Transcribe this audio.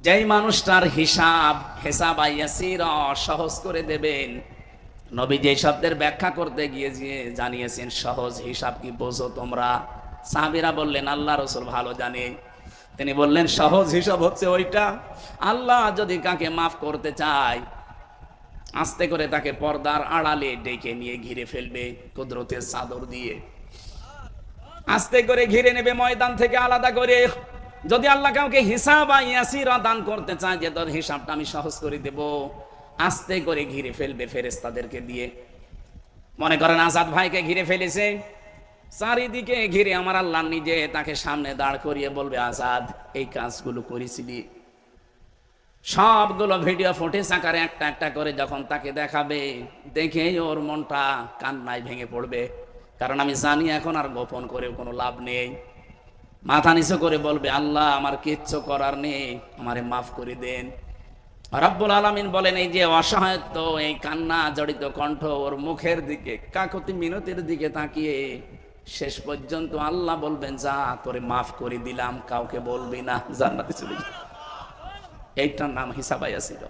যেই মানুষটার হিসাব ইয়াসির সহজ করে দেবেন। নবী যে শব্দের ব্যাখ্যা করতে গিয়ে জানিয়েছেন সহজ হিসাব কি বোঝো তোমরা? সাহাবীরা বললেন আল্লাহ রাসূল ভালো জানে। তিনি বললেন সহজ হিসাব হচ্ছে ওইটা, আল্লাহ যদি কাকে মাফ করতে চায় আস্তে করে তাকে পর্দার আড়ালে ডেকে নিয়ে ঘিরে ফেলবে কুদরতের চাদর দিয়ে, আস্তে করে ঘিরে নেবে ময়দান থেকে আলাদা করে। যদি আল্লাহ কাউকে হিসাব ইয়াসির দান করতে চায় যে তোর হিসাবটা আমি সহজ করে দেব, আস্তে করে ঘিরে ফেলবে ফেরেশতাদেরকে দিয়ে। মনে করেন আজাদ ভাইকে ঘিরে ফেলেছে, চারিদিকে ঘিরে আমার আল্লাহ নিজে তাকে সামনে দাঁড় করিয়ে বলবে আজাদ এই কাজগুলো করেছিলি। সবগুলো ভিডিও ফুটেজ আকারে একটা একটা করে যখন তাকে দেখাবে, দেখে ওর মনটা কান্নায় ভেঙে পড়বে। কারণ আমি জানি এখন আর গোপন করে কোনো লাভ নেই। মাথা নিচু করে বলবে আল্লাহ আমার কিচ্ছু করার নেই, আমারে মাফ করে দেন। রব্বুল আলামিন বলেন এই যে অসহায়ত্ব, এই কান্না জড়িত কণ্ঠ, ওর মুখের দিকে কাকতি মিনতির দিকে তাকিয়ে শেষ পর্যন্ত আল্লাহ বলবেন যা তোরে মাফ করে দিলাম, কাউকে বলবি না, জান্নাতে চলে যা। এইটার নাম হিসাব ইয়াসির।